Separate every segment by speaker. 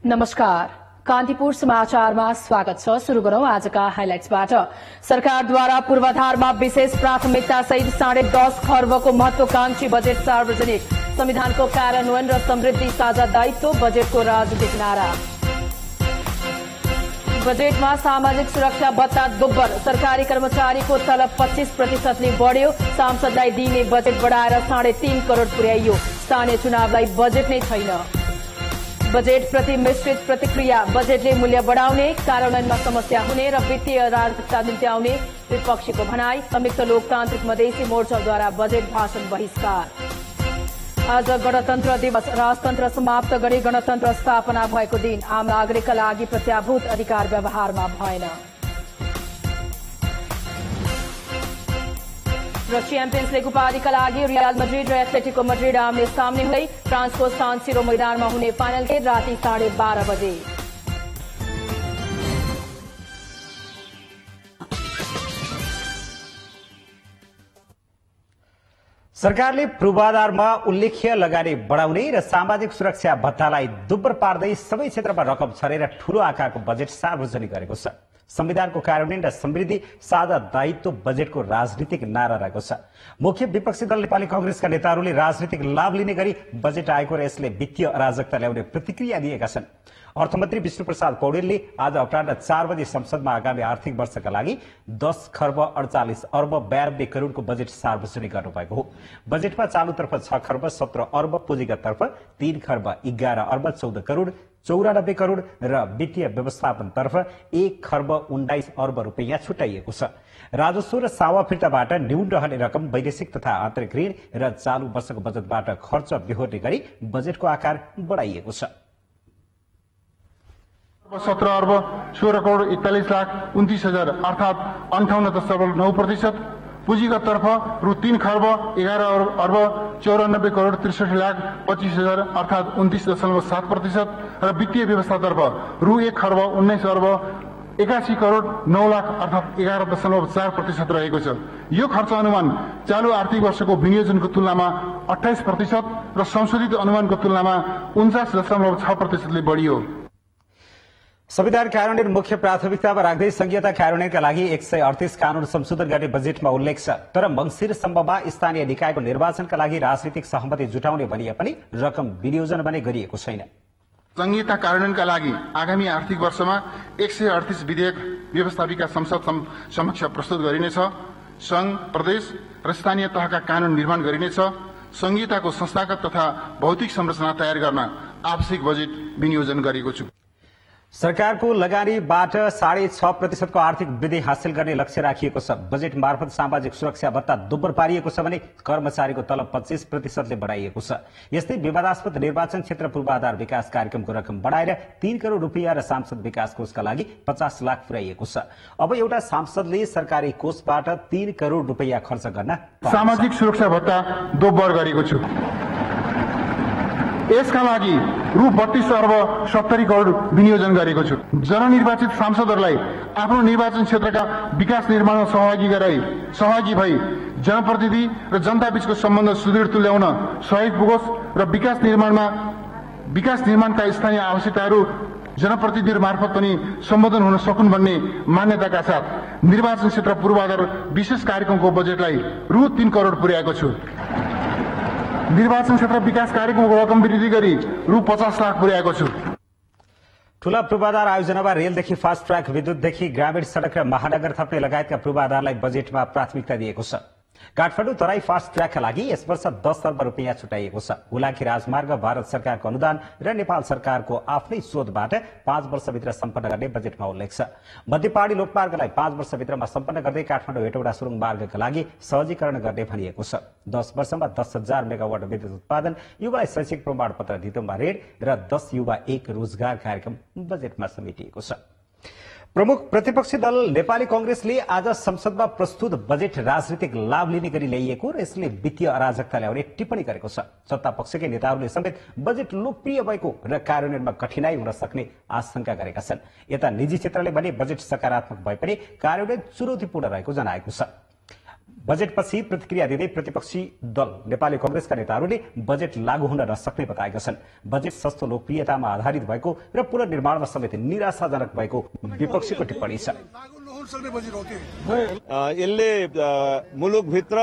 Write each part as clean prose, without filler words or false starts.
Speaker 1: नमस्कार, कान्तिपुर समाचारमा स्वागत छ। शुरू गरौं आजका हाइलाइट्सबाट। सरकारद्वारा पूर्वाधारमा विशेष प्राथमिकता सहित 10.5 खर्बको महत्वाकांक्षी बजेट सार्वजनिक। संविधानको कार्यान्वयन र समृद्धि साझा दायित्व बजेटको राजनीतिक नारा। बजेटमा सामाजिक सुरक्षा भत्ता दोब्बर। सरकारी कर्मचारीको तलब 25% बढ्यो। सांसदलाई दिइने बजेट बढाएर 3.5 करोड़ पुर्याइयो। स्थानीय चुनावलाई बजेट नै छैन। बजेट प्रति मिश्रित प्रतिक्रिया। बजेटले मूल्य बढ़ाउने, कार्यान्वयनमा समस्या हुने र वित्तीय अराजकता निम्त्याउने विपक्षीको भनाई। संयुक्त लोकतान्त्रिक मधेसी मोर्चाद्वारा बजेट भाषण बहिष्कार। आज गणतन्त्र दिवस। राजतन्त्र समाप्त गरी गणतन्त्र स्थापना भएको दिन। आम नागरिकका लागि प्रत्याभूत अधिकार व्यवहारमा भएन। र च्याम्पियन्स लीग उपाधिका लागि रियल मड्रिड र एथलेटिको मड्रिड आमने सामने हुँदै। फ्रान्सको सान सिरो मैदानमा हुने फाइनल खेल राति 12:30 बजे।
Speaker 2: सरकारले पूर्वाधारमा उल्लेख्य लगानी बढाउने र सामाजिक सुरक्षा भत्तालाई दुब्बर पार्दै सबै क्षेत्रमा रकम छरेर ठूलो आकारको बजेट सार्वजनिक गरेको छ। संविधानको कार्यान्वयन र समृद्धि साझा दायित्व बजेटको राजनीतिक नारा रहेको छ। मुख्य विपक्षी दल नेपाली कांग्रेसका नेताहरूले राजनीतिक लाभ लिने गरी बजेट आएको र यसले वित्तीय अराजकता ल्याउने प्रतिक्रिया दिएका छन्। अर्थमन्त्री विष्णुप्रसाद पौडेलले आज अपराह्न 4 बजे संसदमा आगामी आर्थिक वर्षका लागि 10 खर्ब 48 अर्ब 92 करोड़को बजेट सार्वजनिक गर्नुभएको हो। बजेटमा चालुतर्फ 6 खर्ब 17 अर्ब, पुँजीगततर्फ 3 खर्ब 11 अर्ब 14 करोड़ 94 करोड़ र वित्तीय व्यवस्थापनतर्फ 1 खर्ब 19 अर्ब रुपैयाँ छुट्याइएको छ। राजस्व र सावा फिर्ताबाट न्यून रहने रकम वैदेशिक तथा आन्तरिक ऋण र चालू वर्षको बजेटबाट खर्च बेहोर्ने गरी बजेटको आकार बढाइएको छ।
Speaker 3: 17 अर्ब 16 करोड़ 41 लाख 29 हजार अर्थात 58.9%। पुँजीगततर्फ रु 3 खर्ब 11 अर्ब 94 करोड़ 63 लाख 25 हजार अर्थात 29.7% र वित्तीय व्यवस्थातर्फ रु 1 खर्ब 19 अर्ब 81 करोड़ 9 लाख अर्थात 11.4% रहेको छ। यो खर्च अनुमान चालू आर्थिक वर्षको विनियोजनको तुलनामा 28% र संशोधित अनुमानको तुलनामा 49.6% ले बढियो।
Speaker 2: संविधान कार्यान्वयन मुख्य प्राथमिकतामा राख्दै संघीयता कार्यान्वयनका लागि 138 कानून संशोधन गर्ने बजेटमा उल्लेख छ। तर मंसिरसम्ममा स्थानीय निकायको निर्वाचनका लागि राजनीतिक सहमति जुटाउने भनिए पनि रकम विनियोजन भने गरिएको छैन।
Speaker 3: संघीयता कार्यान्वयनका लागि आगामी आर्थिक वर्षमा 138 विधेयक व्यवस्थापिका संसद समक्ष प्रस्तुत गरिनेछ। संघ, प्रदेश र स्थानीय तहका कानून निर्माण गरिनेछ। संघीयताको संस्थागत तथा भौतिक संरचना तयार गर्न आवश्यक बजेट विनियोजन गरेको छु।
Speaker 2: सरकारको लगानीबाट 6.5% को आर्थिक वृद्धि हासिल गर्ने लक्ष्य राखिएको छ। बजेट मार्फत सामाजिक सुरक्षा भत्ता दोब्बर पारिएको छ भने कर्मचारीको तलब 25% ले बढाइएको छ। यस्तै विवादास्पद निर्वाचन क्षेत्र पूर्वाधार विकास कार्यक्रमको रकम बढाएर 3 करोड़ रुपैयाँ र सांसद विकास कोषका लागि 50 लाख पुर्याइएको छ। अब एउटा सांसदले सरकारी कोषबाट 3 करोड़ रुपैयाँ खर्च गर्न
Speaker 3: सामाजिक सुरक्षा भत्ता दोब्बर गरेको छु। यसका लागि रु 32 अर्ब 70 करोड़ विनियोजन गरेको छु। जननिर्वाचित सांसदहरूलाई आफ्नो निर्वाचन क्षेत्रका विकास निर्माणमा सहभागी भई जनप्रतिनिधि र जनता बीचको सम्बन्ध सुदृढ तुल्याउन सहयोग पुगोस् र विकास निर्माणका स्थानीय आवश्यकताहरू जनप्रतिनिधिहरू मार्फत पनि सम्बोधन हुन सकुन् भन्ने मान्यताका साथ निर्वाचन क्षेत्र पूर्वाधार विशेष कार्यक्रमको बजेटलाई रु 3 करोड़ पुर्याएको छु। निर्वाचन क्षेत्र विकास कार्यक्रमको रकम वृद्धि गरी रु 50 लाख पुर्याएको छु।
Speaker 2: ठूला पूर्वाधार आयोजनामा रेलदेखि फास्ट ट्र्याक, विद्युतदेखि ग्रामीण सड़क र महानगर थप्ने लगायतका पूर्वाधारलाई बजेटमा प्राथमिकता दिएको छ। काठमाडौँ तराई फास्ट ट्र्याकका लागि यस वर्ष 10 अर्ब रुपैयाँ छुट्याइएको छ। हुलाकी राजमार्ग भारत सरकारको अनुदान र नेपाल सरकारको आफ्नै स्रोतबाट 5 वर्षभित्र सम्पन्न गर्ने बजेटमा उल्लेख छ। मध्यपहाडी लोकमार्गलाई 5 वर्षभित्रमा सम्पन्न गर्दै काठमाडौँ हेटौडा सुरुङ मार्गका लागि सहजीकरण गर्ने भनिएको छ। 10 वर्षमा 10,000 मेगावाट विद्युत उत्पादन, युवालाई शैक्षिक प्रमाणपत्र धितोमा ऋण र 10 युवा 1 रोजगार कार्यक्रम बजेटमा समेटिएको छ। प्रमुख प्रतिपक्षी दल नेपाली कांग्रेसले आज संसदमा प्रस्तुत बजेट राजनीतिक लाभ लिने गरी ल्याइएको र यसले वित्तीय अराजकता ल्याउने टिप्पणी गरेको छ। सत्ता पक्षकै नेताहरूले समेत बजेट लोकप्रिय भएको र कार्यान्वयनमा कठिनाई हुन सक्ने आशंका गरेका छन्। यता निजी क्षेत्रले भने बजेट सकारात्मक भए पनि कार्यान्वयन चुनौतीपूर्ण रहेको जनाएको छ। बजेटपछि प्रतिक्रिया दिँदै प्रतिपक्षी दल नेपाली कांग्रेसका नेताहरूले बजेट लागू हुन नसक्ने बताएका छन्। बजेट सस्तो लोकप्रियतामा आधारित भएको र पुनर्निर्माणमा समेत निराशाजनक भएको विपक्षीको टिप्पणी छ।
Speaker 4: यसले मुलुकभित्र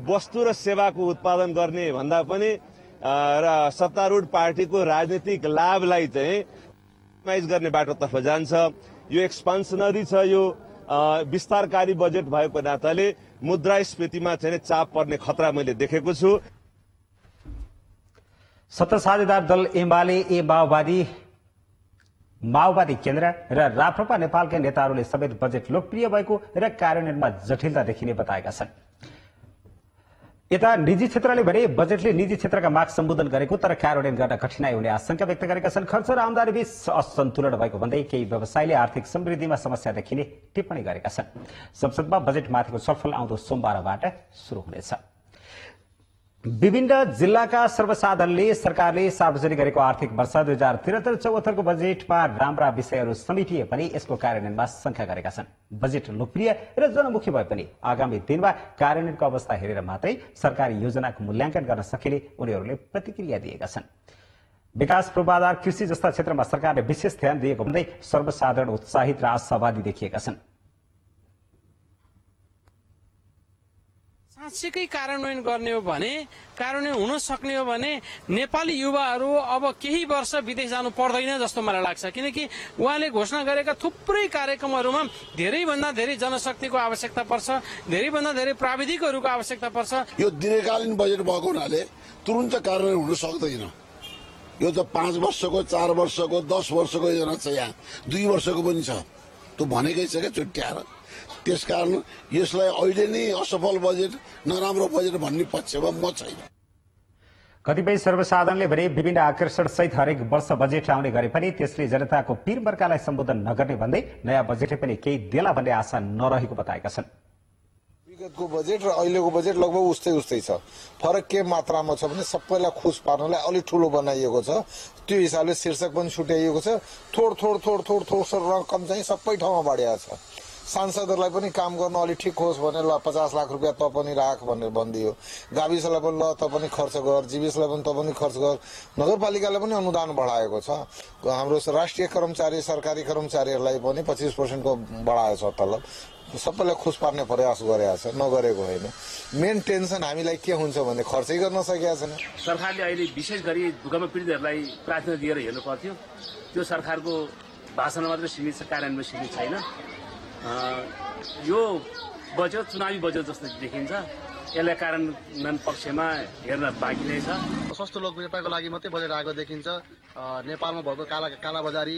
Speaker 4: वस्तु र सेवाको उत्पादन गर्ने भन्दा पनि र सत्तारूढ पार्टीको राजनीतिक लाभलाई चाहिँ माइज गर्ने बाटोतर्फ जान्छ। यो एक्सपान्सनरी छ, यो विस्तारकारी बजेट भएको नाताले मुद्रास्फीतिमा चाहिँ चाप पर्ने खतरा मैले देखेको छु।
Speaker 2: सत्ता साझेदार दल एमाले माओवादी केन्द्र र राप्रपा नेपालका नेताहरूले समेत बजेट लोकप्रिय भएको र कार्यान्वयनमा जटिलता देखिने बताएका छन्। यता निजी क्षेत्रले भने बजेटले निजी क्षेत्रका माग सम्बोधन गरेको तर कार्यान्वयन गर्न कठिनाई हुने आशंका व्यक्त गरेका छन्। खर्च र आमदानी बीच असन्तुलन भएको भन्दै केही व्यवसायीले आर्थिक समृद्धिमा समस्या देखिने टिप्पणी गरेका छन्। संसदमा बजेटमाथिको छलफल आउँदो सोमबारबाट शुरू हुनेछ। विभिन्न जिल्लाका सर्वसाधारणले सरकारले सार्वजनिक गरेको आर्थिक वर्ष 2073-74 को बजेटमा राम्रा विषयहरू समेटिए पनि यसको कार्यान्वयनमा शंका गरेका छन्। बजेट लोकप्रिय र जनमुखी भए पनि आगामी दिनमा कार्यान्वयनको अवस्था हेरेर मात्रै सरकारी योजनाको मूल्याङ्कन गर्न सकिने उनीहरूले प्रतिक्रिया दिएका छन्। विकास पूर्वाधार कृषि जस्ता क्षेत्रमा सरकारले विशेष ध्यान दिएको भन्दै सर्वसाधारण उत्साहित र आशावादी देखिएका छन्।
Speaker 5: साँच्चैकै कार्यान्वयन गर्ने हो भने, कार्यान्वयन हुन सक्ने हो भने नेपाली युवाहरू अब केही वर्ष विदेश जानु पर्दैन जस्तो मलाई लाग्छ। किनकि उहाँले घोषणा गरेका थुप्रै कार्यक्रमहरूमा धेरैभन्दा धेरै जनशक्तिको आवश्यकता पर्छ, धेरैभन्दा धेरै प्राविधिकहरूको आवश्यकता पर्छ।
Speaker 6: यो दीर्घकालीन बजेट भएको हुनाले तुरुन्त कार्यान्वयन हुन सक्दैन। यो त 5 वर्षको, 4 वर्षको, 10 वर्षको योजना छ, यहाँ 2 वर्षको पनि छ। त्यो भनेकै छ क्या चुट्याएर। त्यसकारण यसलाई अहिले नै असफल बजेट, नराम्रो बजेट भन्ने पक्षमा म छैन।
Speaker 2: कतिपय सर्वसाधारणले भने विभिन्न आकर्षण सहित हरेक वर्ष बजेट आउने गरे पनि त्यसले जनताको पीर मर्कालाई सम्बोधन नगर्ने भन्दै नयाँ बजेटले पनि केही देला भन्ने आशा नरहेको बताएका छन्।
Speaker 7: विगतको बजेट र अहिलेको बजेट लगभग उस्तै छ। फरक के मात्रामा छ भने सबैलाई खुश पार्नलाई अलि ठूलो बनाइएको छ। त्यो हिसाबले शीर्षक पनि छुट्याइएको छ। थोड रकम चाहिँ सबै ठाउँमा बढिएको छ। सांसदहरूलाई पनि काम गर्न अलि ठिक होस् भने ल 50 लाख रुपियाँ त पनि राख भनेर भनिदियो। गाविसलाई पनि ल त पनि खर्च गर, जीविसलाई पनि त पनि खर्च गर। नगरपालिकाले पनि अनुदान बढाएको छ। हाम्रो राष्ट्रिय कर्मचारी, सरकारी कर्मचारीहरूलाई पनि 25% को बढाएको छ तलब। सबैलाई खुश पार्ने प्रयास गरेको छ, नगरेको होइन। मेन टेन्सन हामीलाई के हुन्छ भने खर्चै गर्न सकेका छैन।
Speaker 8: सरकारले अहिले विशेष गरी भूकम्प पीडितहरूलाई प्राथमिकता दिएर हेर्नु पर्थ्यो। त्यो सरकारको भाषणमा मात्रै सीमित छ, कार्यान्वयन सीमित छैन। यो बजेट चुनावी बजेट जस्तो देखिन्छ। यसलाई कार्यान्वयन पक्षमा हेर्न बाँकी नै छ।
Speaker 9: सस्तो लोकप्रियताको लागि मात्रै बजेट आएको देखिन्छ। नेपालमा भएको कालाबजारी,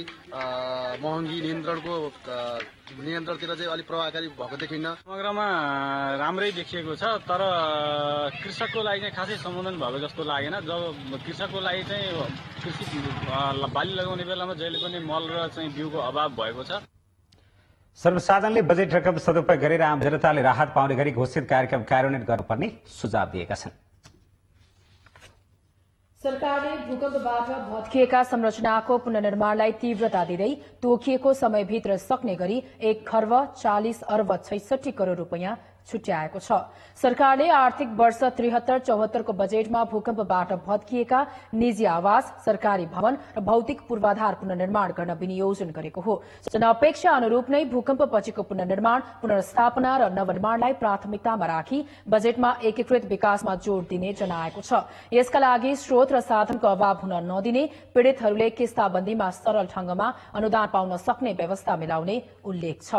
Speaker 9: महँगी नियन्त्रणतिर चाहिँ अलिक प्रभावकारी भएको देखिन्न।
Speaker 10: समग्रमा राम्रै देखिएको छ, तर कृषकको लागि चाहिँ खासै सम्बोधन भएको जस्तो लागेन। जब कृषकको लागि चाहिँ कृषि बाली लगाउने बेलामा जहिले पनि मल र चाहिँ बिउको अभाव भएको छ।
Speaker 2: सर्वसाधारणले बजेट रकम सदुपयोग गरेर आम जनताले राहत पाउने गरी घोषित कार्यक्रम कार्यान्वयन गर्नुपर्ने सुझाव दिएका छन्।
Speaker 1: सरकारले भूकम्पबाट भत्किएका संरचनाको पुनर्निर्माणलाई तीव्रता दिँदै तोकिएको समयभित्र सक्ने गरी 1,40,66 करोड़ रुपियाँ छुट्याएको छ। सरकारले आर्थिक वर्ष 73-74 को बजेटमा भूकम्पबाट भत्किएका निजी आवास, सरकारी भवन र भौतिक पूर्वाधार पुनर्निर्माण गर्न विनियोजन गरेको हो। जनअपेक्षा अनुरूप नै भूकम्पपछिको पुनर्निर्माण, पुनर्स्थापना र नवनिर्माणलाई प्राथमिकतामा राखी बजेटमा एकीकृत विकासमा जोड़ दिने जनाएको छ। यसका लागि स्रोत र साधनको अभाव हुन नदिने, पीड़ितहरूले किस्ताबन्दीमा सरल ढंगमा अनुदान पाउन सक्ने व्यवस्था मिलाउने उल्लेख छ।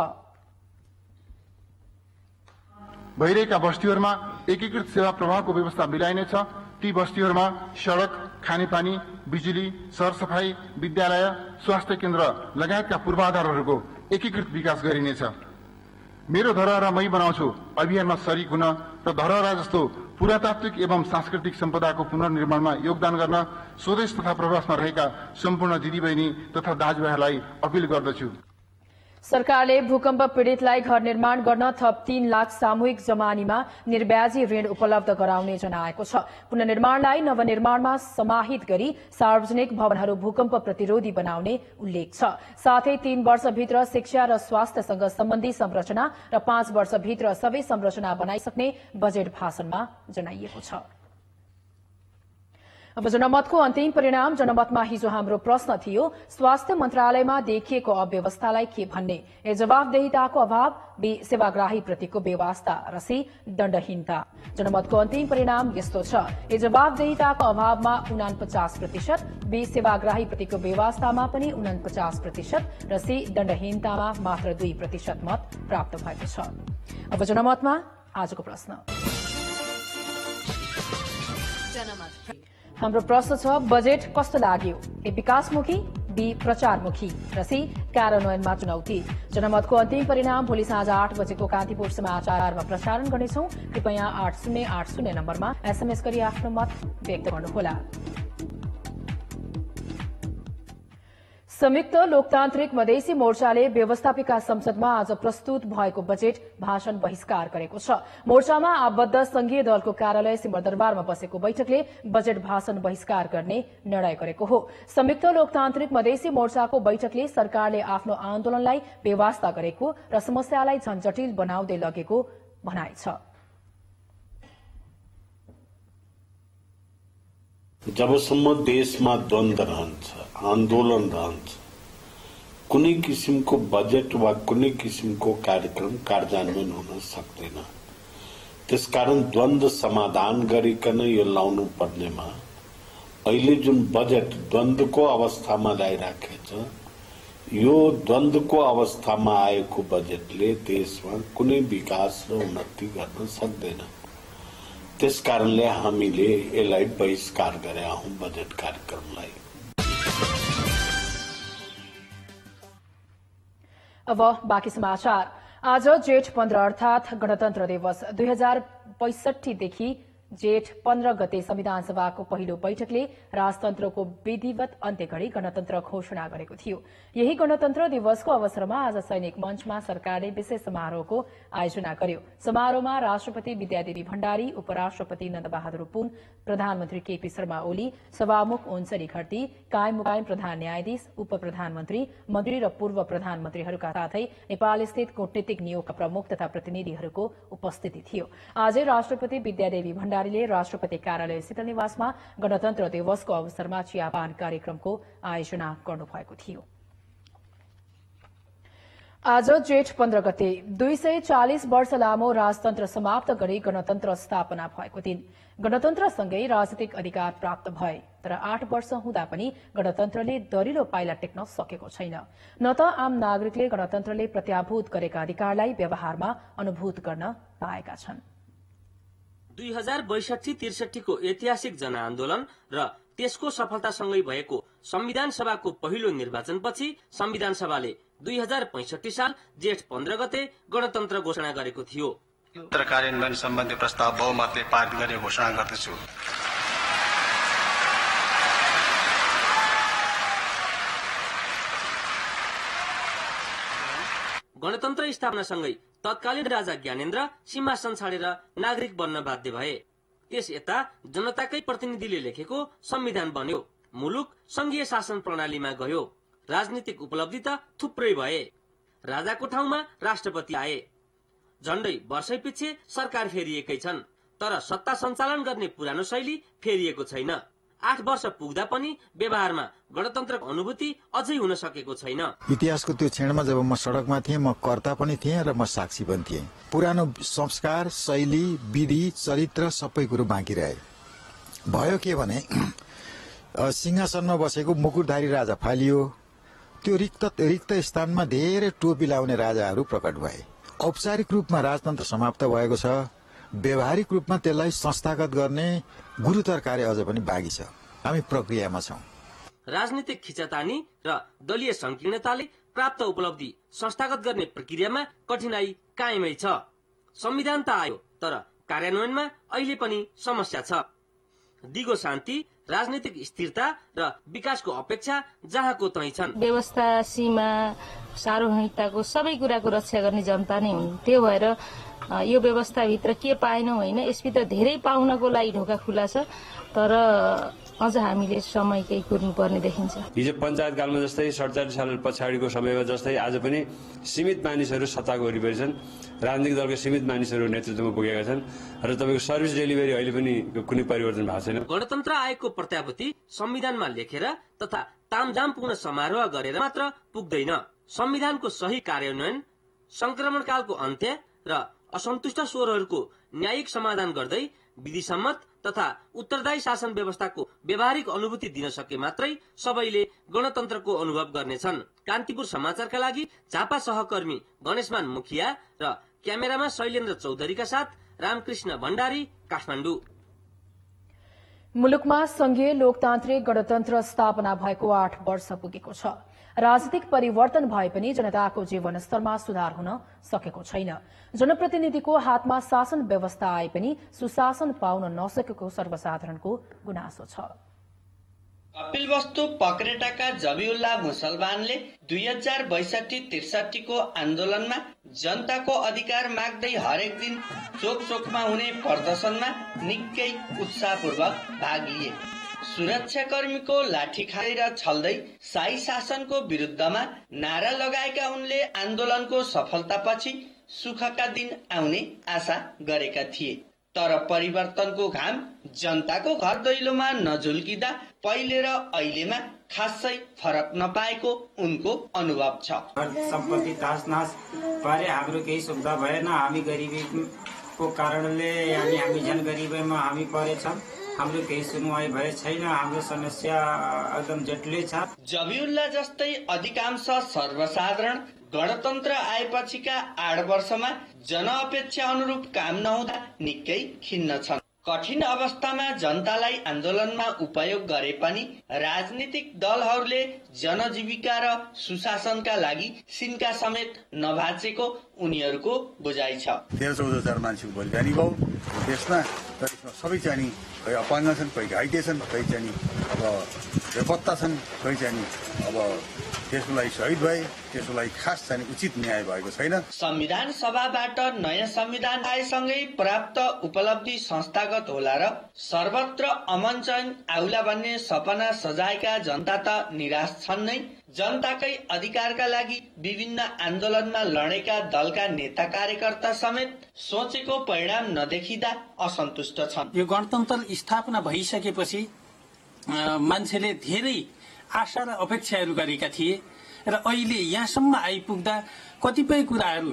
Speaker 3: भइरहेका बस्तीहरूमा एकीकृत सेवा प्रवाहको व्यवस्था मिलाइनेछ। ती बस्तीहरूमा सड़क, खानेपानी, बिजुली, सरसफाई, विद्यालय, स्वास्थ्य केन्द्र लगायतका पूर्वाधारहरूको एकीकृत विकास गरिनेछ। मेरो धरोहर मै बनाउँछु अभियानमा सरिक हुन र धरोहर जस्तो पुरातात्विक एवं सांस्कृतिक सम्पदाको पुनर्निर्माणमा योगदान गर्न स्वदेश तथा प्रवासमा रहेका सम्पूर्ण दिदीबहिनी तथा दाजुभाइहरूलाई अपील गर्दछु।
Speaker 1: सरकारले भूकम्प पीड़ितलाई घर निर्माण गर्न थप 3 लाख सामूहिक जमानीमा निर्ब्याजी ऋण उपलब्ध गराउने जनाएको छ। पुनर्निर्माणलाई नवनिर्माणमा समाहित गरी सार्वजनिक भवनहरू भूकम्प प्रतिरोधी बनाउने उल्लेख छ। साथै 3 वर्षभित्र शिक्षा र स्वास्थ्यसँग सम्बन्धी संरचना र 5 वर्षभित्र सबै संरचना बनाइसक्ने बजेट भाषणमा जनाइएको छ। अब जनमतको अन्तिम परिणाम। जनमतमा हिजो हाम्रो प्रश्न थियो, स्वास्थ्य मन्त्रालयमा देखिएको अव्यवस्थालाई के भन्ने? ए जवाफदेहिताको अभाव, बी सेवाग्राही प्रतिको बेवास्ता र सी दण्डहीनता। जनमतको अन्तिम परिणाम यस्तो छ, ए जवाफदेहिताको अभावमा 49%, बी सेवाग्राही प्रतिको बेवास्तामा पनि 49% र सी दण्डहीनतामा मात्र 2% मत प्राप्त भएको छ। अब जनमतमा आजको प्रश्न। हाम्रो प्रश्न छ, बजेट कस्तो लाग्यो? ए विकासमुखी, बी प्रचारमुखी र सी कार्यान्वयनमा चुनौती। जनमतको अन्तिम परिणाम भोलि साँझ 8 बजेको कान्तिपुर समाचारमा प्रसारण गर्नेछौं। कृपया 8080 नम्बरमा एसएमएस गरी आफ्नो मत व्यक्त गर्नुहोला। संयुक्त लोकतान्त्रिक मधेसी मोर्चाले व्यवस्थापिका संसदमा आज प्रस्तुत भएको बजेट भाषण बहिष्कार गरेको छ। मोर्चामा आबद्ध संघीय दलको कार्यालय सिमरदरबारमा बसेको बैठकले बजेट भाषण बहिष्कार गर्ने निर्णय गरेको हो। संयुक्त लोकतान्त्रिक मधेसी मोर्चाको बैठकले सरकारले आफ्नो आन्दोलनलाई बेवास्ता गरेको र समस्यालाई झन्झटिल बनाउँदै लगेको भनाइ छ।
Speaker 11: जबसम्म देशमा द्वन्द्व रहन्छ, आन्दोलन रहन्छ, कुनै किसिमको बजेट वा कुनै किसिमको कार्यक्रम कार्यान्वयन हुन सक्दैन। त्यसकारण द्वन्द्व समाधान गरिकन यो लाउनु पर्नेमा अहिले जुन बजेट द्वन्द्वको अवस्थामा ल्याइराखेको छ, यो द्वन्द्वको अवस्थामा आएको बजेटले देशमा कुनै विकास र उन्नति गर्न सक्दैन। त्यसकारणले हामीले यसलाई बहिष्कार गरेका हौं बजेट कार्यक्रमलाई।
Speaker 1: अब बाँकी समाचार। आज जेठ 15 अर्थात गणतन्त्र दिवस 2065 देखि जेठ 15 गते संविधान सभाको पहिलो बैठकले राजतन्त्रको विधिवत अन्त्य गरी गणतन्त्र घोषणा गरेको थियो। यही गणतन्त्र दिवसको अवसरमा आज सैनिक मञ्चमा सरकारले विशेष समारोहको आयोजना गर्यो। समारोहमा राष्ट्रपति विद्यादेवी भण्डारी, उपराष्ट्रपति नन्दबहादुर पुन, प्रधानमन्त्री केपी शर्मा ओली, सभामुख ओन्सरी घरती, कायम मुकायम प्रधान न्यायाधीश, उप प्रधानमन्त्री, मन्त्री र पूर्व प्रधानमन्त्रीहरूका साथै नेपाल स्थित कूटनीतिक नियोगका प्रमुख तथा प्रतिनिधिहरूको उपस्थिति थियो। आजै राष्ट्रपति विद्यादेवी भण्डारीले राष्ट्रपति कार्यालय शीतल निवासमा गणतन्त्र दिवसको अवसरमा चियापान कार्यक्रमको आयोजना गर्नुभएको थियो। आज जेठ 15 गते 240 वर्ष लामो राजतन्त्र समाप्त गरी गणतन्त्र स्थापना भएको दिन। गणतन्त्रसँगै राजनीतिक अधिकार प्राप्त भए, तर 8 वर्ष हुँदा पनि गणतन्त्रले दरिलो पाइला टेक्न सकेको छैन। न त आम नागरिकले गणतन्त्रले प्रत्याभूत गरेका अधिकारलाई व्यवहारमा अनुभूत गर्न पाएका छन्।
Speaker 12: 2062-63 को ऐतिहासिक जनआन्दोलन र त्यसको सफलतासँगै भएको संविधान सभाको पहिलो निर्वाचनपछि संविधान सभाले 2065 साल जेठ 15 गते गणतन्त्र घोषणा गरेको थियो।
Speaker 9: कार्यान्वयन सम्बन्धी प्रस्ताव बहुमतले पारित गर्ने घोषणा गर्दछु।
Speaker 12: गणतन्त्र स्थापनासँगै तत्कालीन राजा ज्ञानेन्द्र सिंहासन छाडेर नागरिक बन्न बाध्य भए। त्यस यता जनताकै प्रतिनिधिले लेखेको संविधान बन्यो। मुलुक संघीय शासन प्रणालीमा गयो। राजनीतिक उपलब्धि त थुप्रै भए। राजाको ठाउँमा राष्ट्रपति आए। झण्डै वर्षैपिच्छे सरकार फेरिएकै छन्, तर सत्ता सञ्चालन गर्ने पुरानो शैली फेरिएको छैन। 8 वर्ष पुग्दा पनि व्यवहारमा गणतन्त्रको अनुभूति अझै हुन सकेको छैन।
Speaker 13: इतिहासको त्यो क्षणमा जब म सडकमा थिएँ, म कर्ता पनि थिएँ र म साक्षी पनि थिएँ। पुरानो संस्कार, शैली, विधि, चरित्र सबै कुरो बाँकी रहे। भयो के भने सिंहासनमा बसेको मुकुटधारी राजा फालियो। त्यो रिक्त स्थानमा धेरै टोपी लाउने राजाहरू प्रकट भए। औपचारिक रूपमा राजतन्त्र समाप्त भएको छ। व्यवहारिक रूपमा त्यसलाई संस्थागत गर्ने गुरुतर कार्य अझ पनि बाँकी छ। हामी प्रक्रियामा छौं।
Speaker 12: राजनीतिक खिचातानी र दलीय संकीर्णताले प्राप्त उपलब्धि संस्थागत गर्ने प्रक्रियामा कठिनाई कायमै छ। संविधान त आयो, तर कार्यान्वयनमा अहिले पनि समस्या छ। दिगो शान्ति, राजनीतिक स्थिरता र विकासको अपेक्षा जहाँको तहीँ छन्।
Speaker 14: व्यवस्था, सीमा, सार्वभौमिकताको सबै कुराको रक्षा गर्ने जनता नै हुन्। त्यो भएर यो व्यवस्थाभित्र के पाएनौँ होइन, यसभित्र धेरै पाउनको लागि ढोका खुला छ, तर अझ हामीले समय केही कुर्नुपर्ने देखिन्छ।
Speaker 15: हिजो पञ्चायतकालमा जस्तै 47 साल पछाडिको समयमा जस्तै आज पनि सीमित मानिसहरू सत्ताको वरिपरि छन्, राजनीतिक दलका सीमित मानिसहरू नेतृत्वमा पुगेका छन् र तपाईँको सर्भिस डेलिभरी अहिले पनि कुनै परिवर्तन भएको छैन।
Speaker 12: गणतन्त्र आयोगको प्रत्याभूति संविधानमा लेखेर तथा तामझामपूर्ण समारोह गरेर मात्र पुग्दैन। संविधानको सही कार्यान्वयन, संक्रमणकालको अन्त्य र असन्तुष्ट स्वरहरूको न्यायिक समाधान गर्दै विधिसम्मत तथा उत्तरदायी शासन व्यवस्थाको व्यावहारिक अनुभूति दिन सके मात्रै सबैले गणतन्त्रको अनुभव गर्नेछन्। कान्तिपुर समाचारका लागि झापा सहकर्मी गणेशमान मुखिया र क्यामेरामा शैलेन्द्र चौधरीका साथ रामकृष्ण भण्डारी, काठमाडौँ।
Speaker 1: मुलुकमा संघीय लोकतान्त्रिक गणतन्त्र स्थापना भएको 8 वर्ष पुगेको छ। राजनीतिक परिवर्तन भए पनि जनताको जीवन स्तरमा सुधार हुन सकेको छैन। जनप्रतिनिधिको हातमा शासन व्यवस्था आए पनि सुशासन पाउन नसकेको सर्वसाधारणको गुनासो छ।
Speaker 16: कपिलवस्तु पकरेटाका जबिउल्ला मुसलमानले 2062-63 को आन्दोलनमा जनताको अधिकार माग्दै हरेक दिन चोक चोकमा हुने प्रदर्शनमा निकै उत्साहपूर्वक भाग लिए। सुरक्षाकर्मीको लाठी खाएर छल्दै शाही शासनको विरुद्धमा नारा लगाएका उनले आन्दोलनको सफलतापछि सुखका दिन आउने आशा गरेका थिए। तर परिवर्तनको घाम जनताको घर दैलोमा नझुल्किँदा पहिले र अहिलेमा खासै फरक नपाएको उनको अनुभव छ।
Speaker 17: सम्पत्ति तासनास पारे हाम्रो केही सुविधा भएन। हामी गरिबीको कारणले हामी जन गरिबीमा हामी परेछौँ। हाम्रो केही सुनवाई भए छैन। हाम्रो समस्या एकदम जटिलै छ।
Speaker 16: जबिउल्ला जस्तै अधिकांश सर्वसाधारण गणतन्त्र आएपछिका 8 वर्षमा जनअपेक्षा अनुरूप काम नहुँदा निकै खिन्न छन्। कठिन अवस्थामा जनतालाई आन्दोलनमा उपयोग गरे पनि राजनीतिक दलहरूले जनजीविका र सुशासनका लागि सिन्का समेत नभाचेको उनीहरूको बुझाइ छ।
Speaker 18: 13-14 हजार मान्छेको बलिदानी भयो देशमा, तर यसमा सबै चाहिँ कोही अपाङ्ग छन्, कोही घाइते छन्, कोही चाहिँ अब बेपत्ता छन्, कोही चाहिँ अब त्यसको लागि शहीद भए। त्यसको लागि खास चाहिँ उचित न्याय भएको छैन।
Speaker 16: संविधान सभाबाट नयाँ संविधान आएसँगै प्राप्त उपलब्धि संस्थागत होला र सर्वत्र अमन चयन आउला भन्ने सपना सजाएका जनता त निराश छन् नै। जनताकै अधिकारका लागि विभिन्न आन्दोलनमा लडेका दलका नेता कार्यकर्ता समेत सोचेको परिणाम नदेखिँदा असन्तुष्ट छन्।
Speaker 5: यो गणतन्त्र स्थापना भइसकेपछि मान्छेले धेरै आशा र अपेक्षाहरू गरेका थिए र अहिले यहाँसम्म आइपुग्दा कतिपय कुराहरू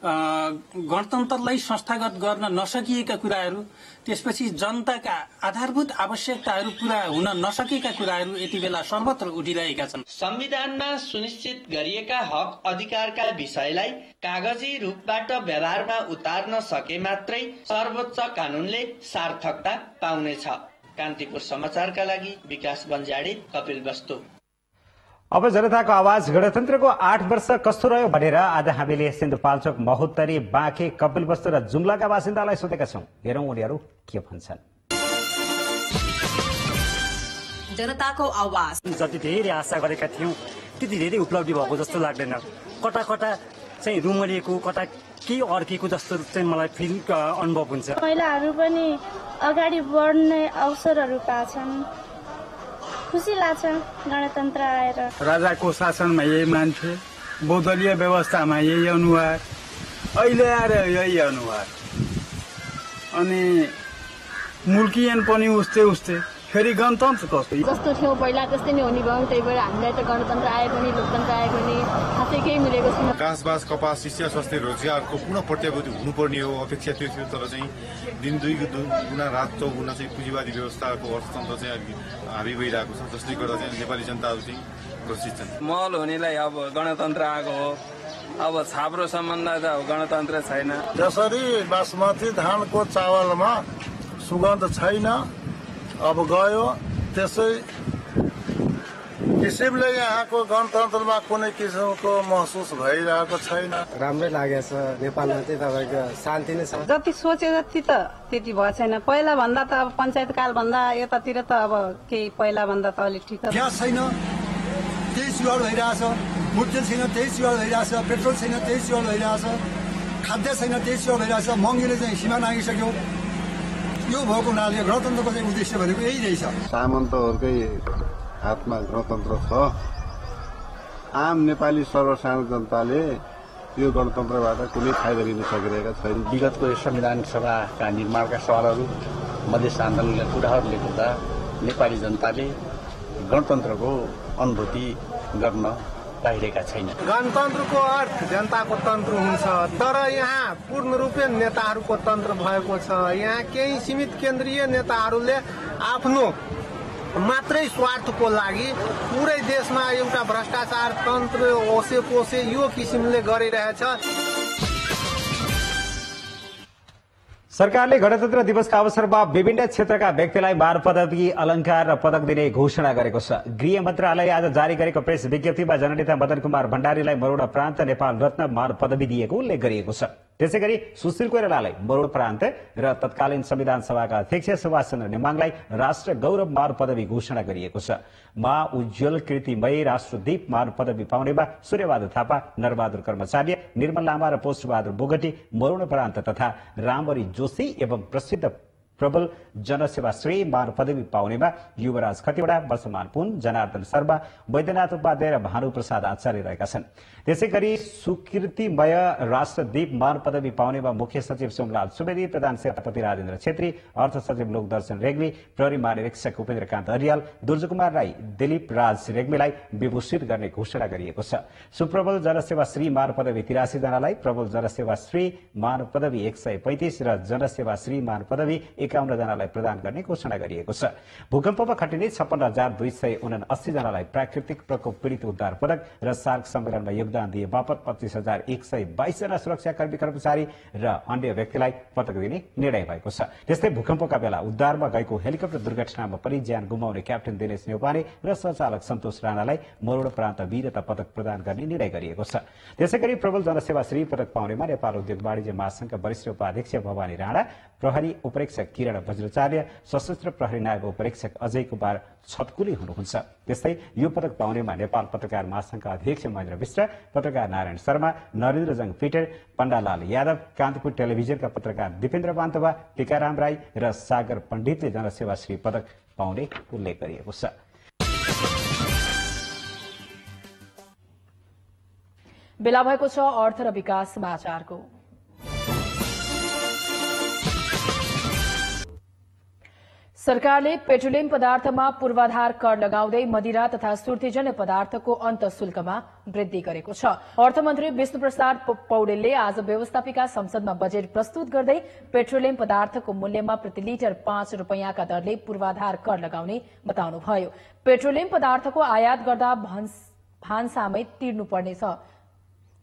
Speaker 5: गणतन्त्रलाई संस्थागत गर्न नसकिएका कुराहरू, त्यसपछि जनताका आधारभूत आवश्यकताहरू पूरा हुन नसकेका कुराहरू यति बेला सर्वत्र उठिरहेका छन्।
Speaker 16: संविधानमा सुनिश्चित गरिएका हक अधिकारका विषयलाई कागजी रूपबाट व्यवहारमा उतार्न सके मात्रै सर्वोच्च कानूनले सार्थकता पाउनेछ। कान्तिपुर समाचारका लागि विकास बन्जाडे, कपिलवस्तु।
Speaker 2: अब जनताको आवाज गणतन्त्रको 8 वर्ष कस्तो रह्यो भनेर आज हामीले सिन्धुपाल्चोक, महोत्तरी, बाँके, कपिलवस्तु र जुम्लाका बासिन्दालाई सोधेका छौं। हेरौं उनीहरू के भन्छन्।
Speaker 19: जनताको आवाज।
Speaker 20: जति धेरै आशा गरेका थियौं त्यति धेरै उपलब्धि भएको जस्तो लाग्दैन। कता कता चाहिँ रुमलिएको, कता के अर्केको जस्तो चाहिँ मलाई फिल अनुभव हुन्छ।
Speaker 21: महिलाहरू पनि अगाडि बढ्ने अवसरहरू पाछन्। खुसी लाग्छ गणतन्त्र आएर।
Speaker 22: राजाको शासनमा यही मान्छे, बहुदलीय व्यवस्थामा यही अनुहार, अहिले आएर यही अनुहार, अनि मुल्कियन पनि उस्तै फेरि गणतन्त्र कस्तो
Speaker 21: जस्तो थियो पहिला त्यस्तै नै हुने भयो। त्यही भएर हामीलाई त गणतन्त्र आए पनि लोकतन्त्र आए पनि खासै केही मिलेको छैन।
Speaker 23: घाँसबास, कपास, शिक्षा, स्वास्थ्य, रोजगारको पुनः प्रत्याभूति हुनुपर्ने हो, अपेक्षा त्यो थियो। तर चाहिँ दिन 2 गुणा रात 4 गुणा चाहिँ पुँजीवादी व्यवस्थाको अर्थतन्त्र चाहिँ हाबी भइरहेको छ, जसले गर्दा चाहिँ नेपाली जनताहरू चाहिँ ग्रसित छन्।
Speaker 24: महल हुनेलाई अब गणतन्त्र आएको हो, अब छाप्रो सम्बन्ध त गणतन्त्र छैन।
Speaker 25: जसरी बासमती धानको चावलमा सुगन्ध छैन, अब गयो त्यसै किसिमले यहाँको गणतन्त्रमा कुनै किसिमको महसुस भइरहेको छैन।
Speaker 26: राम्रै लागेछ। नेपालमा चाहिँ तपाईँको शान्ति नै छ।
Speaker 27: जति सोचे जति त त्यति भएको छैन। पहिला भन्दा त अब पञ्चायत काल भन्दा यतातिर त अब केही पहिला भन्दा त अलिक ठिक छ।
Speaker 28: ग्यास छैन,
Speaker 3: त्यही सिवाल भइरहेछ, मुर्तेल छैन त्यही सिवाल भइरहेछ, पेट्रोल छैन त्यही सिवाल भइरहेछ, खाद्य छैन त्यही सिवाल भइरहेछ, महँगीले चाहिँ सीमा नागिसक्यो। यो भएको हुनाले गणतन्त्रको चाहिँ उद्देश्य भनेको यही रहेछ।
Speaker 4: सामन्तहरूकै हातमा गणतन्त्र छ। आम नेपाली सर्वसाधारण जनताले यो गणतन्त्रबाट कुनै फाइदा लिन सकिरहेका छैन।
Speaker 6: विगतको यो संविधान सभाका निर्माणका सवालहरू, मधेस आन्दोलनका कुराहरूले गर्दा नेपाली जनताले गणतन्त्रको अनुभूति गर्न पाइरहेका छैन।
Speaker 7: गणतन्त्रको अर्थ जनताको तन्त्र हुन्छ, तर यहाँ पूर्ण रूपले नेताहरूको तन्त्र भएको छ। यहाँ केही सीमित केन्द्रीय नेताहरूले आफ्नो मात्रै स्वार्थको लागि पुरै देशमा एउटा भ्रष्टाचार तन्त्र ओसे पोसे यो किसिमले गरिरहेछ।
Speaker 2: सरकारले गणतन्त्र दिवसका अवसरमा विभिन्न क्षेत्रका व्यक्तिलाई मान पदवी, अलंकार र पदक दिने घोषणा गरेको छ। गृह मन्त्रालयले आज जारी गरेको प्रेस विज्ञप्तिमा जननेता मदन कुमार भण्डारीलाई मरोडा प्रान्त नेपाल रत्न मान पदवी दिएको उल्लेख गरिएको छ। त्यसै गरी सुशील कोइरालालाई मरोड प्रान्त र तत्कालीन संविधान सभाका अध्यक्ष सुभाष चन्द्र नेमाङलाई राष्ट्र गौरव मान पदवी घोषणा गरिएको छ। मा उज्जवल कृतिमय राष्ट्रदीप मान पदवी पाउनेमा सूर्यबहादुर थापा, नरबहादुर कर्मचार्य, निर्मल लामा र पोष्टबहादुर बोगटी मरोड प्रान्त तथा रामबरी जोशी एवं प्रसिद्ध प्रबल जनसेवाश्री मान पदवी पाउनेमा युवराज खतिवडा, वर्षमान पुन, जनार्दन शर्मा, वैद्यनाथ उपाध्याय र भानुप्रसाद आचार्य रहेका छन्। त्यसै गरी सुकृतिमय राष्ट्रदीप मान पदवी पाउनेमा मुख्य सचिव सोमलाल सुवेदी, प्रधान सेनापति राजेन्द्र छेत्री, अर्थ सचिव लोकदर्शन रेग्मी, प्रहरी महानिरीक्षक उपेन्द्रकान्त अरियाल, दुर्ज कुमार राई, दिलीप राज रेग्मीलाई विभूषित गर्ने घोषणा गरिएको छ। सुप्रबल जनसेवाश्री मान पदवी 83 जनालाई, प्रबल जनसेवाश्री मान पदवी 135 र जनसेवाश्री मान पदवी 51 जनालाई प्रदान गर्ने घोषणा गरिएको छ। भूकम्पमा खटिने 56,279 जनालाई प्राकृतिक प्रकोप पीडित उद्धार पदक र सार्क सम्मेलनमा योगदान दिए बापत 25,122 जना सुरक्षाकर्मी कर्मचारी र अन्य व्यक्तिलाई पदक दिने निर्णय भएको छ। त्यस्तै भूकम्पका बेला उद्धारमा गएको हेलिकप्टर दुर्घटनामा पनि ज्यान गुमाउने क्याप्टेन दिनेश नेउपाने र सञ्चालक सन्तोष राणालाई मरोड प्रान्त वीरता पदक प्रदान गर्ने निर्णय गरिएको छ। त्यसै गरी प्रबल जनसेवाश्री पदक पाउनेमा नेपाल उद्योग वाणिज्य महासंघका वरिष्ठ उपाध्यक्ष भवानी राणा, प्रहरी उपरीक्षक किरण वज्राचार्य, सशस्त्र प्रहरी नायब उपरीक्षक अजय कुमार छतकुली हुनुहुन्छ। त्यस्तै यो पदक पाउनेमा नेपाल पत्रकार महासंघका अध्यक्ष महेन्द्र विष्ट, पत्रकार नारायण शर्मा, नरेन्द्रजङ पिटर, पण्डालाल यादव, कान्तिपुर टेलिभिजनका पत्रकार दिपेन्द्र बान्तवा, टीकाराम राई र सागर पण्डितले जनसेवाश्री पदक पाउने उल्लेख गरिएको छ।
Speaker 1: बेला भएको छ अर्थ र विकास समाचारको। सरकारले पेट्रोलियम पदार्थमा पूर्वाधार कर लगाउँदै मदिरा तथा सुर्तीजन्य पदार्थको अन्त शुल्कमा वृद्धि गरेको छ। अर्थमन्त्री विष्णुप्रसाद पौडेलले आज व्यवस्थापिका संसदमा बजेट प्रस्तुत गर्दै पेट्रोलियम पदार्थको मूल्यमा प्रति लिटर 5 रुपैयाँका दरले पूर्वाधार कर लगाउने बताउनुभयो। पेट्रोलियम पदार्थको आयात गर्दा भान्सामै तिर्नुपर्नेछ।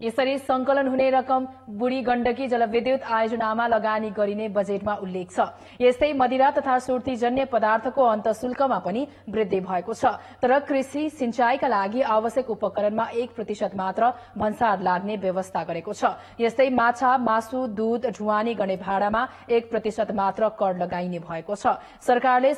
Speaker 1: यसरी संकलन हुने रकम बुढी गण्डकी जलविद्युत आयोजनामा लगानी गरिने बजेटमा उल्लेख छ। यस्तै मदिरा तथा सुर्तीजन्य पदार्थको अन्त शुल्कमा पनि वृद्धि भएको छ। तर कृषि सिंचाईका लागि आवश्यक उपकरणमा 1% मात्र भन्सार लाग्ने व्यवस्था गरेको छ। यस्तै माछा, मासु, दूध, ढुवानी गर्ने भाडामा 1% मात्र कर लगाइने भएको छ। सरकारले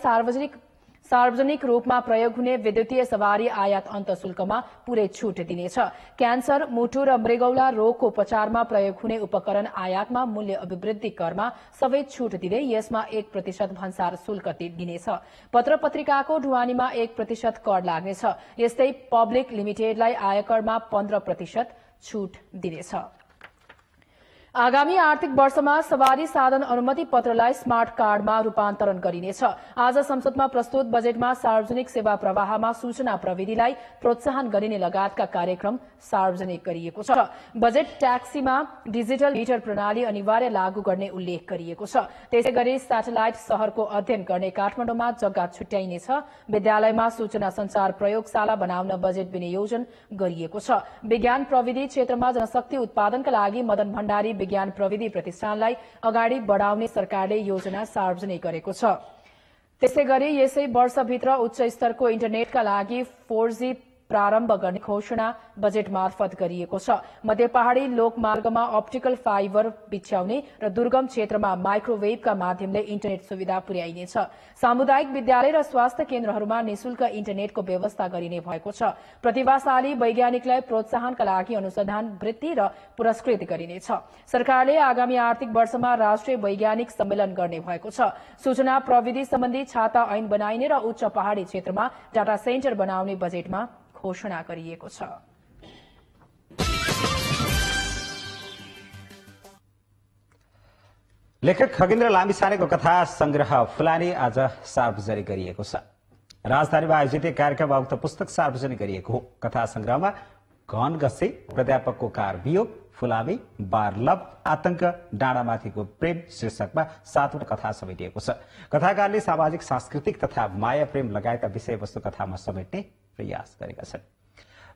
Speaker 1: सार्वजनिक रूपमा प्रयोग हुने विद्युतीय सवारी आयात अन्त शुल्कमा पूरै छूट दिनेछ। क्यान्सर, मुटु र मृगौला रोगको उपचारमा प्रयोग हुने उपकरण आयातमा मूल्य अभिवृद्धि करमा सबै छूट दिँदै यसमा 1% भन्सार शुल्क दिनेछ। पत्र पत्रिकाको ढुवानीमा 1% कर लाग्नेछ। यस्तै पब्लिक लिमिटेडलाई आयकरमा 15% छूट दिनेछ। आगामी आर्थिक वर्षमा सवारी साधन अनुमति पत्रलाई स्मार्ट कार्डमा रूपान्तरण गरिनेछ। आज संसदमा प्रस्तुत बजेटमा सार्वजनिक सेवा प्रवाहमा सूचना प्रविधिलाई प्रोत्साहन गरिने लगायतका कार्यक्रम सार्वजनिक गरिएको छ। बजेट ट्याक्सीमा डिजिटल मिटर प्रणाली अनिवार्य लागू गर्ने उल्लेख गरिएको छ। त्यसैगरी स्याटेलाइट शहरको अध्ययन गर्ने काठमाडौँमा जग्गा छुट्याइनेछ। विद्यालयमा सूचना संचार प्रयोगशाला बनाउन बजेट विनियोजन गरिएको छ। विज्ञान प्रविधि क्षेत्रमा जनशक्ति उत्पादनका लागि मदन भण्डारी विज्ञान प्रविधि प्रतिष्ठानलाई अगाडि बढ़ाउने सरकारले योजना सार्वजनिक गरेको छ। त्यसैगरी यसै वर्षभित्र उच्च स्तरको इन्टरनेटका लागि 4G प्रारम्भ गर्ने घोषणा बजेट मार्फत गरिएको छ। मध्य पहाड़ी लोकमार्गमा अप्टिकल फाइबर बिछ्याउने र दुर्गम क्षेत्रमा माइक्रोवेभका माध्यमले इन्टरनेट सुविधा पुर्याइनेछ। सामुदायिक विद्यालय र स्वास्थ्य केन्द्रहरूमा निशुल्क इन्टरनेटको व्यवस्था गरिने भएको छ। प्रतिभाशाली वैज्ञानिकलाई प्रोत्साहनका लागि अनुसन्धान वृत्ति र पुरस्कृत गरिनेछ। सरकारले आगामी आर्थिक वर्षमा राष्ट्रिय वैज्ञानिक सम्मेलन गर्ने भएको छ। सूचना प्रविधि सम्बन्धी छाता ऐन बनाइने र उच्च पहाड़ी क्षेत्रमा डाटा सेन्टर बनाउने बजेटमा घोषणा गरिएको छ।
Speaker 2: लेखक खगेन्द्र लामिछानेको कथा संग्रह फुलानी आज सार्वजनिक गरिएको छ। राजधानीमा आयोजित कार्यक्रममा उक्त पुस्तक सार्वजनिक गरिएको हो। कथा संग्रहमा घन गसे, प्राध्यापकको कार वियोग, फुलामी, बारलभ, आतंक, डाँडामाथिको प्रेम शीर्षकमा 7वटा कथा समेटिएको छ। कथाकारले सामाजिक, सांस्कृतिक तथा माया प्रेम लगायतका विषयवस्तु कथामा समेट्ने प्रयास गरेका छन्।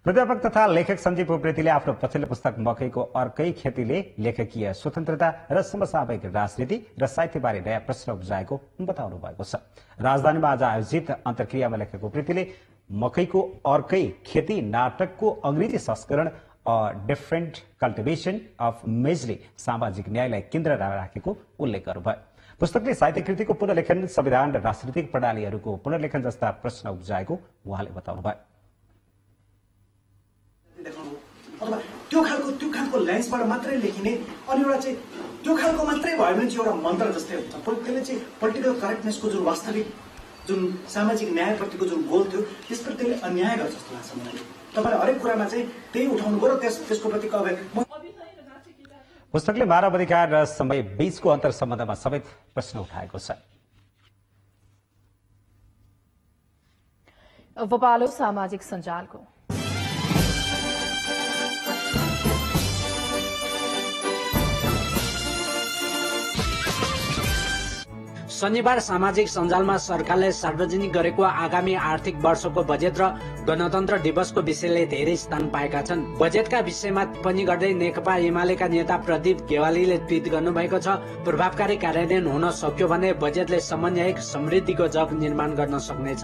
Speaker 2: प्राध्यापक तथा लेखक सञ्जीव उप्रेतीले आफ्नो पछिल्लो पुस्तक मकैको अर्कै खेतीले लेखकीय स्वतन्त्रता र समसामयिक राजनीति र साहित्यबारे नयाँ प्रश्न उब्जाएको बताउनु भएको छ। राजधानीमा आज आयोजित अन्तर्क्रियामा लेखक उप्रेतीले मकैको अर्कै खेती नाटकको अंग्रेजी संस्करण अ डिफरेन्ट कल्टिभेशन अफ मेजले सामाजिक न्यायलाई केन्द्रमा राखेको उल्लेख गर्नुभयो। पुस्तकले साहित्य कृतिको पुनर्लेखन, संविधान र राजनीतिक प्रणालीहरूको पुनर्लेखन जस्ता प्रश्न उब्जाएको उहाँले बताउनुभयो।
Speaker 8: अथवा त्यो खालको लेन्सबाट मात्रै लेखिने अनि एउटा चाहिँ त्यो खालको मात्रै भयो भने चाहिँ एउटा मन्त्र जस्तै हुन्छ। त्यसले चाहिँ पोलिटिकल करेक्टनेसको जुन वास्तविक जुन सामाजिक न्यायप्रतिको जुन गोल थियो त्यसप्रति त्यसले अन्याय गर्छ जस्तो लाग्छ मलाई। तपाईँले हरेक कुरामा चाहिँ त्यही उठाउनु पर्यो, त्यसको प्रति
Speaker 2: पुस्तकले मानव अधिकार र समय बीचको अन्तर सम्बन्धमा समेत प्रश्न उठाएको छ।
Speaker 1: अब पालो सामाजिक सञ्जालको।
Speaker 9: शनिबार सामाजिक सञ्जालमा सरकारले सार्वजनिक गरेको आगामी आर्थिक वर्षको बजेट र गणतन्त्र दिवसको विषयले धेरै स्थान पाएका छन्। बजेटका विषयमा टिप्पणी गर्दै नेकपा एमालेका नेता प्रदीप गेवालीले ट्विट गर्नुभएको छ, प्रभावकारी कार्यान्वयन हुन सक्यो भने बजेटले समन्वयक समृद्धिको जग निर्माण गर्न सक्नेछ।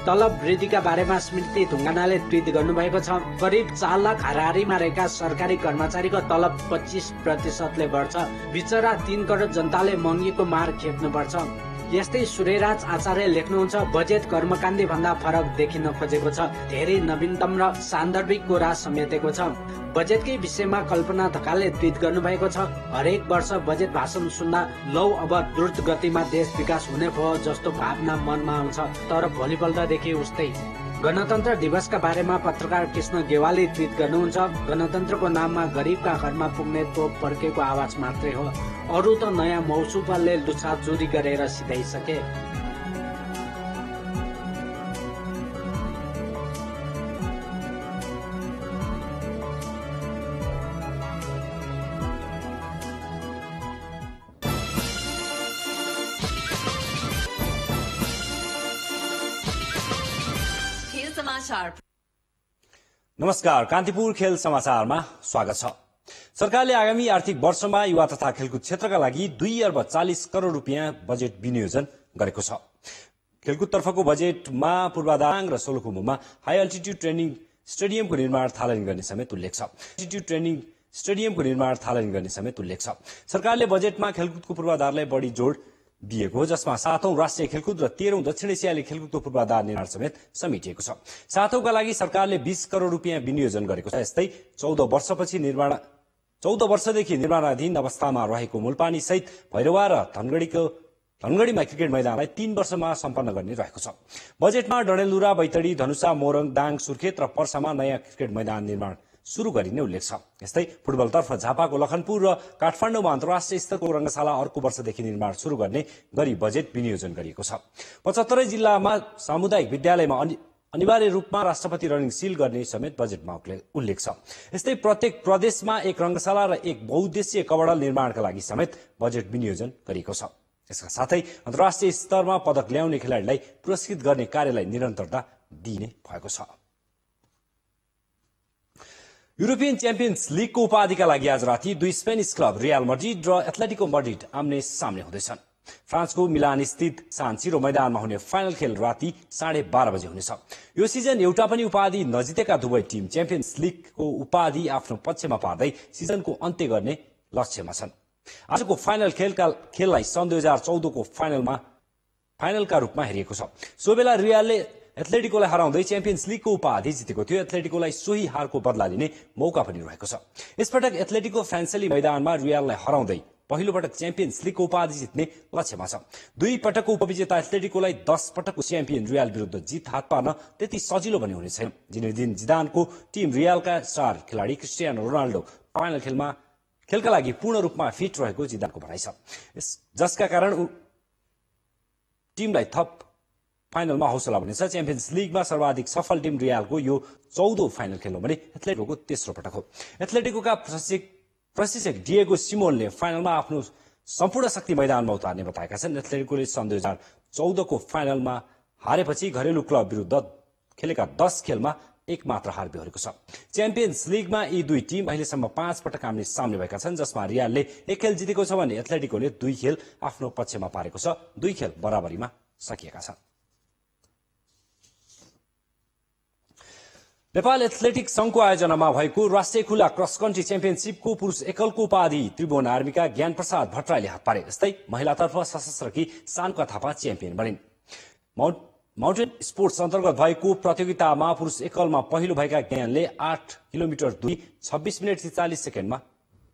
Speaker 9: तलब वृद्धिका बारेमा स्मृति ढुङ्गानाले ट्विट गर्नुभएको छ, करिब 4 लाख हाराहारीमा रहेका सरकारी कर्मचारीको तलब 25% बढ्छ। बिचरा 3 करोड जनताले महँगीको मार खेप्नुपर्छ। यस्तै सूर्यराज आचार्य लेख्नुहुन्छ, बजेट कर्मकाण्डी भन्दा फरक देखिन खोजेको छ, धेरै नवीनतम र सान्दर्भिक कुरा समेटेको छ। बजेटकै विषयमा कल्पना ढकालले ट्विट गर्नुभएको छ, हरेक वर्ष बजेट भाषण सुन्दा लौ अब द्रुत गतिमा देश विकास हुने भयो जस्तो भावना मनमा आउँछ, तर भोलिपल्टदेखि उस्तै। गणतन्त्र दिवसका बारेमा पत्रकार कृष्ण गेवाली ट्विट गर्नुहुन्छ, गणतन्त्रको नाममा गरिबका घरमा पुग्ने तोप पड्केको आवाज मात्रै हो, अरू त नयाँ मौसुफलले लुछा चोरी गरेर सिधाइसके।
Speaker 10: नमस्कार, कान्तिपुर खेल समाचारमा स्वागत छ। सरकारले आगामी आर्थिक वर्षमा युवा तथा खेलकुद क्षेत्रका लागि 2 अर्ब 40 करोड़ रुपियाँ बजेट विनियोजन गरेको छ। खेलकुदतर्फको बजेटमा पूर्वाधार र सोलुखुम्बुमा हाई अल्टिट्युड ट्रेनिङ स्टेडियमको निर्माण थालनी गर्ने समेत उल्लेख छ। सरकारले बजेटमा खेलकुदको पूर्वाधारलाई बढी जोड दिएको हो, जसमा 7औं राष्ट्रिय खेलकुद र 13औं दक्षिण एसियाली खेलकुदको पूर्वाधार निर्माण समेत समेटिएको छ। 7औंका लागि सरकारले 20 करोड़ रुपियाँ विनियोजन गरेको छ। यस्तै 14 वर्षदेखि निर्माणाधीन अवस्थामा रहेको मुलपानी सहित भैरवा र धनगढ़ीमा क्रिकेट मैदानलाई 3 वर्षमा सम्पन्न गर्ने रहेको छ। बजेटमा डडेलधुरा, बैतडी, धनुषा, मोरङ, दाङ, सुर्खेत र पर्सामा नयाँ क्रिकेट मैदान निर्माण शुरू गरिने उल्लेख छ। यस्तै फुटबलतर्फ झापाको लखनपुर र काठमाडौँमा अन्तर्राष्ट्रिय स्तरको रंगशाला अर्को वर्षदेखि निर्माण शुरू गर्ने गरी बजेट विनियोजन गरिएको छ। 75 जिल्लामा सामुदायिक विद्यालयमा अनिवार्य रूपमा राष्ट्रपति रनिङ सिल गर्ने समेत बजेटमा उल्लेख छ। यस्तै प्रत्येक प्रदेशमा एक रंगशाला र एक बहुउद्देश्य कवडल निर्माणका लागि समेत बजेट विनियोजन गरिएको छ। यसका साथै अन्तर्राष्ट्रिय स्तरमा पदक ल्याउने खेलाडीलाई पुरस्कृत गर्ने कार्यलाई निरन्तरता दिइने भएको छ। युरोपियन च्याम्पियन्स लीगको उपाधिका लागि आज राति 2 स्पेनिस क्लब रियल मैड्रिड र एथलेटिको मैड्रिड आम्ने सामने हुँदैछन्। फ्रान्सको मिलान स्थित सान सिरो मैदानमा हुने फाइनल खेल राति 12:30 बजे हुनेछ। यो सिजन एउटा पनि उपाधि नजितेका दुवै टिम च्याम्पियन्स लिगको उपाधि आफ्नो पक्षमा पार्दै सिजनको अन्त्य गर्ने लक्ष्यमा छन्। आजको फाइनल खेललाई सन् 2014 को फाइनलका रूपमा हेरिएको छ। सो बेला रियलले एथलेटिकोलाई हराउँदै च्याम्पियन्स लिगको उपाधि जितेको थियो। एथलेटिकोलाई सोही हारको बदला लिने मौका पनि रहेको छ। यसपटक एथलेटिको फ्रान्सेली मैदानमा रियललाई हराउँदै पहिलो पटक च्याम्पियन्स लिगको उपाधि जित्ने लक्ष्यमा छ। दुई पटकको उपविजेता एथलेटिकोलाई 10 पटकको च्याम्पियन रियल विरुद्ध जित हात पार्न त्यति सजिलो पनि हुने छैन। जिनेदिन जिदानको टिम रियलका स्टार खेलाडी क्रिस्टियानो रोनाल्डो फाइनल खेलका लागि पूर्ण रूपमा फिट रहेको जिदानको भनाइ छ, जसका कारण टिमलाई थप फाइनलमा हौसला बनेछ। च्याम्पियन्स लिगमा सर्वाधिक सफल टिम रियलको यो 14औं फाइनल खेल हो भने एथलेटिकोको तेस्रो पटक हो। एथलेटिकोका प्रशिक्षक डिएगो सिमोनले फाइनलमा आफ्नो सम्पूर्ण शक्ति मैदानमा उतार्ने बताएका छन्। एथलेटिकोले सन् 2014 को फाइनलमा हारेपछि घरेलु क्लब विरुद्ध खेलेका 10 खेलमा एक मात्र हार बेहोरेको छ। च्याम्पियन्स लिगमा यी दुई टिम अहिलेसम्म 5 पटक आम्ने सामने भएका छन्, जसमा रियलले 1 खेल जितेको छ भने एथलेटिकोले 2 खेल आफ्नो पक्षमा पारेको छ। 2 खेल बराबरीमा सकिएका छन्। नेपाल एथलेटिक्स संघको आयोजनामा भएको राष्ट्रिय खुला क्रस कन्ट्री च्याम्पियनशिपको पुरुष एकलको उपाधि त्रिभुवन आर्मीका ज्ञान प्रसाद भट्टराईले हात पारे। यस्तै महिलातर्फ सशस्त्रकी सानुका थापा च्याम्पियन बनिन्। माउन्टेन स्पोर्ट्स अन्तर्गत भएको प्रतियोगितामा पुरुष एकलमा पहिलो भएका ज्ञानले 8 किलोमिटर दूरी 26 मिनट 43 सेकेन्डमा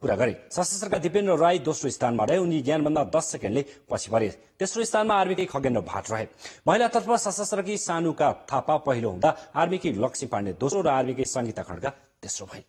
Speaker 10: पूरा गरे। सशस्त्रका दिपेन्द्र राई दोस्रो स्थानमा रहे। उनी ज्ञानभन्दा 10 सेकेन्डले पछि परे। तेस्रो स्थानमा आर्मीकै खगेन्द्र भाट रहे। महिलातर्फ सशस्त्रकी सानुका थापा पहिलो हुँदा आर्मीकी लक्ष्मी पाण्डे दोस्रो र आर्मीकै संगीता खड्का तेस्रो भए।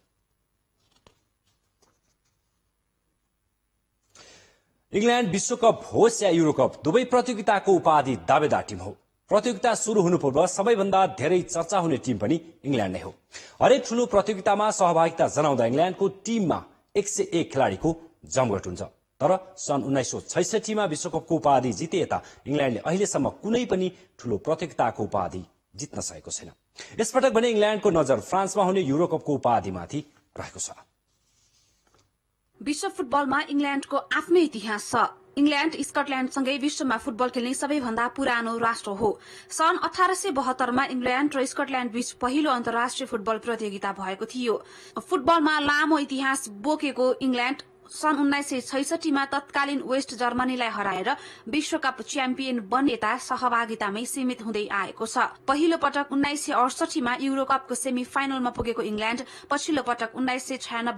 Speaker 10: इंग्ल्याण्ड विश्वकप होस् या युरोकप दुवै प्रतियोगिताको उपाधि दावेदार टिम हो। प्रतियोगिता शुरू हुनु पूर्व सबैभन्दा धेरै चर्चा हुने टिम पनि इंग्ल्याण्ड नै हो। हरेक ठूलो प्रतियोगितामा सहभागिता जनाउँदा इंग्ल्याण्डको टिममा 101 खेलाडीको जमघट हुन्छ। तर सन् 1966 मा विश्वकपको उपाधि जिते यता इंग्ल्याण्डले अहिलेसम्म कुनै पनि ठूलो प्रतियोगिताको उपाधि जित्न सकेको छैन। यसपटक भने इंग्ल्याण्डको नजर फ्रान्समा हुने युरोकपको उपाधिमाथि रहेको छ।
Speaker 11: विश्व फुटबलमा इंग्ल्याण्डको आफ्नै इतिहास छ। इंग्ल्याण्ड स्कटल्याण्डसँगै विश्वमा फुटबल खेल्ने सबैभन्दा पुरानो राष्ट्र हो। सन् 1872 मा इंग्ल्याण्ड र स्कटल्याण्ड बीच पहिलो अन्तर्राष्ट्रिय फुटबल प्रतियोगिता भएको थियो। फुटबलमा लामो इतिहास बोकेको इंग्ल्याण्ड सन् 1966 मा तत्कालीन वेस्ट जर्मनीलाई हराएर विश्वकप च्याम्पियन बनेता सहभागितामै सीमित हुँदै आएको छ। पहिलो पटक 1968 मा युरोकपको सेमी फाइनलमा पुगेको इंग्ल्याण्ड पछिल्लो पटक 1996